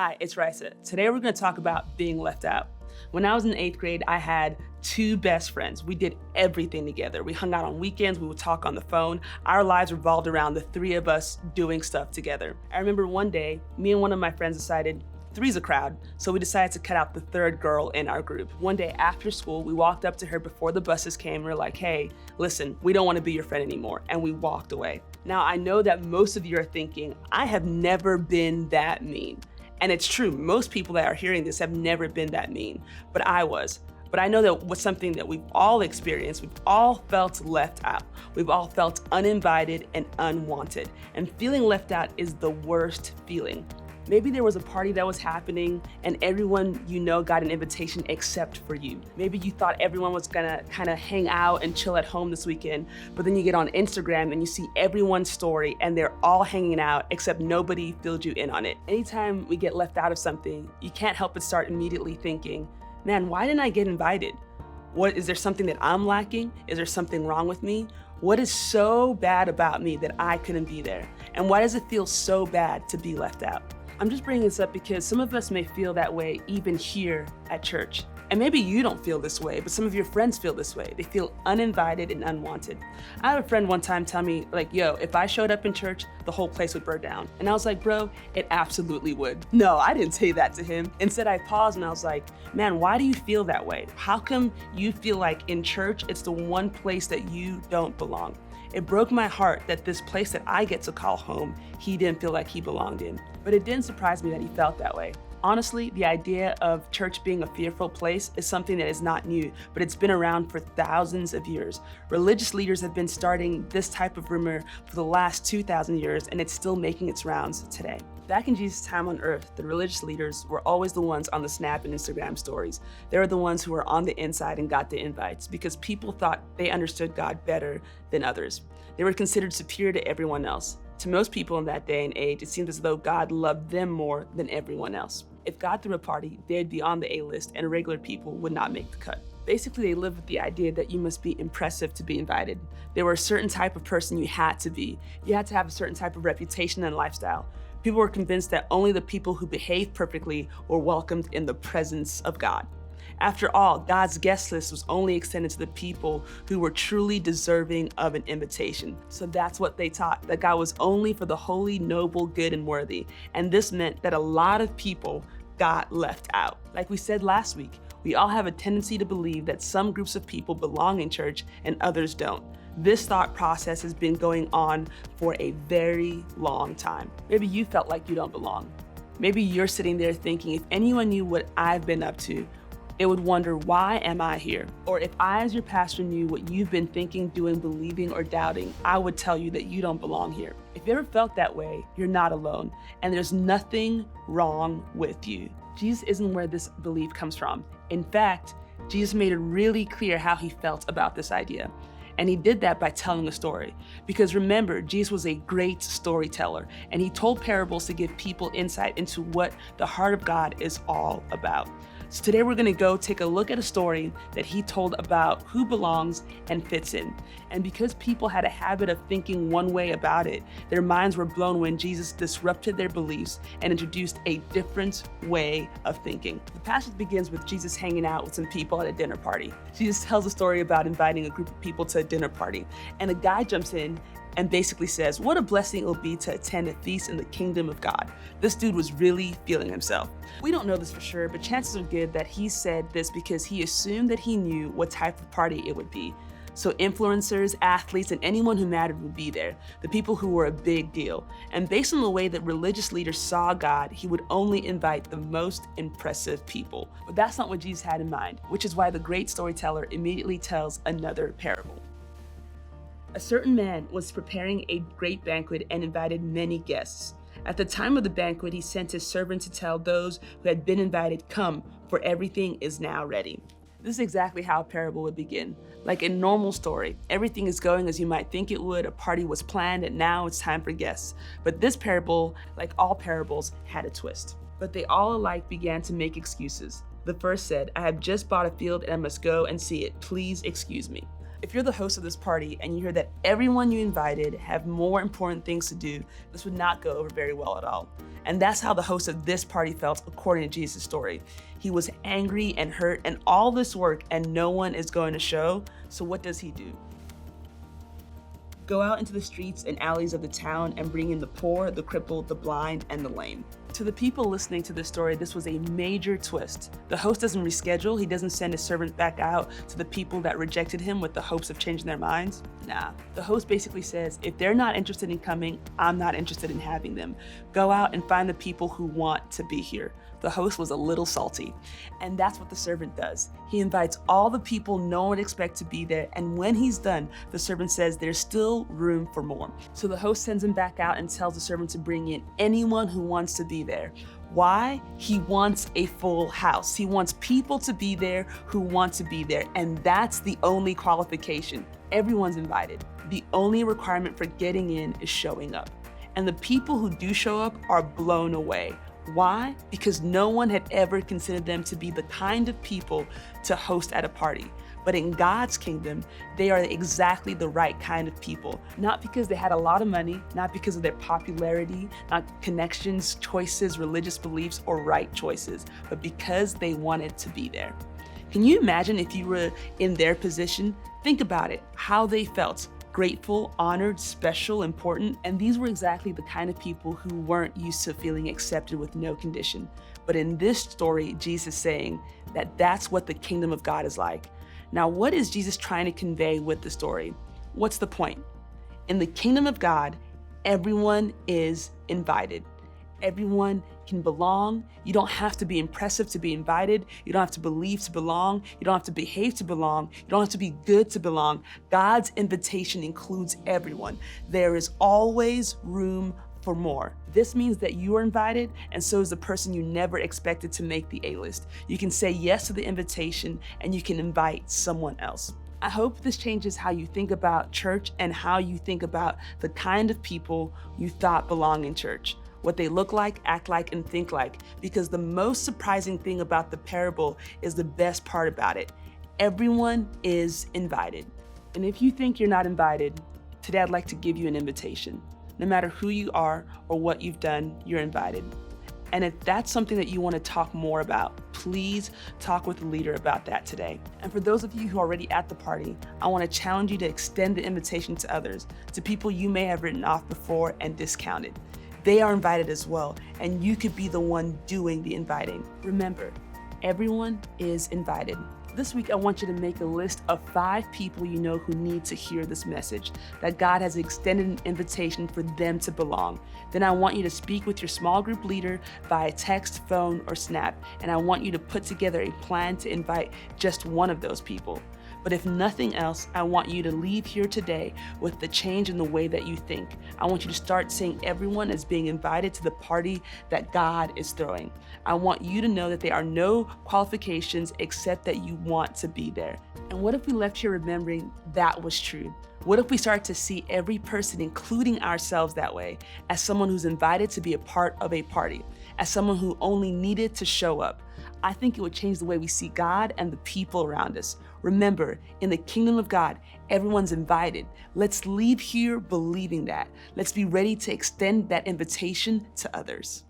Hi, it's Risa. Today we're going to talk about being left out. When I was in 8th grade, I had two best friends. We did everything together. We hung out on weekends, we would talk on the phone. Our lives revolved around the three of us doing stuff together. I remember one day, me and one of my friends decided, three's a crowd, so we decided to cut out the third girl in our group. One day after school, we walked up to her before the buses came. We were like, hey, listen, we don't want to be your friend anymore. And we walked away. Now, I know that most of you are thinking, I have never been that mean. And it's true, most people that are hearing this have never been that mean, but I was. But I know that was something that we've all experienced. We've all felt left out. We've all felt uninvited and unwanted. And feeling left out is the worst feeling. Maybe there was a party that was happening and everyone you know got an invitation except for you. Maybe you thought everyone was gonna kind of hang out and chill at home this weekend, but then you get on Instagram and you see everyone's story and they're all hanging out except nobody filled you in on it. Anytime we get left out of something, you can't help but start immediately thinking, man, why didn't I get invited? Is there something that I'm lacking? Is there something wrong with me? What is so bad about me that I couldn't be there? And why does it feel so bad to be left out? I'm just bringing this up because some of us may feel that way even here at church. And maybe you don't feel this way, but some of your friends feel this way. They feel uninvited and unwanted. I had a friend one time tell me, like, yo, if I showed up in church, the whole place would burn down. And I was like, bro, it absolutely would. No, I didn't say that to him. Instead, I paused and I was like, man, why do you feel that way? How come you feel like in church, it's the one place that you don't belong? It broke my heart that this place that I get to call home, he didn't feel like he belonged in. But it didn't surprise me that he felt that way. Honestly, the idea of church being a fearful place is something that is not new, but it's been around for thousands of years. Religious leaders have been starting this type of rumor for the last 2,000 years, and it's still making its rounds today. Back in Jesus' time on earth, the religious leaders were always the ones on the Snap and Instagram stories. They were the ones who were on the inside and got the invites because people thought they understood God better than others. They were considered superior to everyone else. To most people in that day and age, it seemed as though God loved them more than everyone else. If God threw a party, they'd be on the A-list and regular people would not make the cut. Basically, they lived with the idea that you must be impressive to be invited. There were a certain type of person you had to be. You had to have a certain type of reputation and lifestyle. People were convinced that only the people who behaved perfectly were welcomed in the presence of God. After all, God's guest list was only extended to the people who were truly deserving of an invitation. So that's what they taught, that God was only for the holy, noble, good, and worthy. And this meant that a lot of people got left out. Like we said last week, we all have a tendency to believe that some groups of people belong in church and others don't. This thought process has been going on for a very long time. Maybe you felt like you don't belong. Maybe you're sitting there thinking, if anyone knew what I've been up to, it would wonder, why am I here? Or if I, as your pastor, knew what you've been thinking, doing, believing, or doubting, I would tell you that you don't belong here. If you ever felt that way, you're not alone, and there's nothing wrong with you. Jesus isn't where this belief comes from. In fact, Jesus made it really clear how he felt about this idea. And he did that by telling a story. Because remember, Jesus was a great storyteller, and he told parables to give people insight into what the heart of God is all about. So today we're gonna go take a look at a story that he told about who belongs and fits in. And because people had a habit of thinking one way about it, their minds were blown when Jesus disrupted their beliefs and introduced a different way of thinking. The passage begins with Jesus hanging out with some people at a dinner party. Jesus tells a story about inviting a group of people to a dinner party, and a guy jumps in and basically says, what a blessing it will be to attend a feast in the kingdom of God. This dude was really feeling himself. We don't know this for sure, but chances are good that he said this because he assumed that he knew what type of party it would be. So influencers, athletes, and anyone who mattered would be there, the people who were a big deal. And based on the way that religious leaders saw God, he would only invite the most impressive people. But that's not what Jesus had in mind, which is why the great storyteller immediately tells another parable. A certain man was preparing a great banquet and invited many guests. At the time of the banquet, he sent his servant to tell those who had been invited, come, for everything is now ready. This is exactly how a parable would begin. Like a normal story, everything is going as you might think it would, a party was planned, and now it's time for guests. But this parable, like all parables, had a twist. But they all alike began to make excuses. The first said, I have just bought a field and I must go and see it. Please excuse me. If you're the host of this party and you hear that everyone you invited have more important things to do, this would not go over very well at all. And that's how the host of this party felt according to Jesus' story. He was angry and hurt and all this work and no one is going to show. So what does he do? Go out into the streets and alleys of the town and bring in the poor, the crippled, the blind, and the lame. To the people listening to this story, this was a major twist. The host doesn't reschedule. He doesn't send his servant back out to the people that rejected him with the hopes of changing their minds. Nah, the host basically says, if they're not interested in coming, I'm not interested in having them. Go out and find the people who want to be here. The host was a little salty. And that's what the servant does. He invites all the people no one would expect to be there, and when he's done, the servant says there's still room for more. So the host sends him back out and tells the servant to bring in anyone who wants to be there. Why? He wants a full house. He wants people to be there who want to be there, and that's the only qualification. Everyone's invited. The only requirement for getting in is showing up. And the people who do show up are blown away. Why? Because no one had ever considered them to be the kind of people to host at a party. But in God's kingdom, they are exactly the right kind of people. Not because they had a lot of money, not because of their popularity, not connections, choices, religious beliefs, or right choices, but because they wanted to be there. Can you imagine if you were in their position? Think about it, how they felt. Grateful, honored, special, important, and these were exactly the kind of people who weren't used to feeling accepted with no condition. But in this story, Jesus is saying that that's what the kingdom of God is like. Now, what is Jesus trying to convey with the story? What's the point? In the kingdom of God, everyone is invited. Everyone can belong. You don't have to be impressive to be invited. You don't have to believe to belong. You don't have to behave to belong. You don't have to be good to belong. God's invitation includes everyone. There is always room for more. This means that you are invited, and so is the person you never expected to make the A-list. You can say yes to the invitation, and you can invite someone else. I hope this changes how you think about church and how you think about the kind of people you thought belong in church. What they look like, act like, and think like, because the most surprising thing about the parable is the best part about it. Everyone is invited. And if you think you're not invited, today I'd like to give you an invitation. No matter who you are or what you've done, you're invited. And if that's something that you want to talk more about, please talk with the leader about that today. And for those of you who are already at the party, I want to challenge you to extend the invitation to others, to people you may have written off before and discounted. They are invited as well, and you could be the one doing the inviting. Remember, everyone is invited. This week, I want you to make a list of 5 people you know who need to hear this message, that God has extended an invitation for them to belong. Then I want you to speak with your small group leader via text, phone, or Snap, and I want you to put together a plan to invite just one of those people. But if nothing else, I want you to leave here today with the change in the way that you think. I want you to start seeing everyone as being invited to the party that God is throwing. I want you to know that there are no qualifications except that you want to be there. And what if we left here remembering that was true? What if we start to see every person, including ourselves that way, as someone who's invited to be a part of a party, as someone who only needed to show up? I think it would change the way we see God and the people around us. Remember, in the kingdom of God, everyone's invited. Let's leave here believing that. Let's be ready to extend that invitation to others.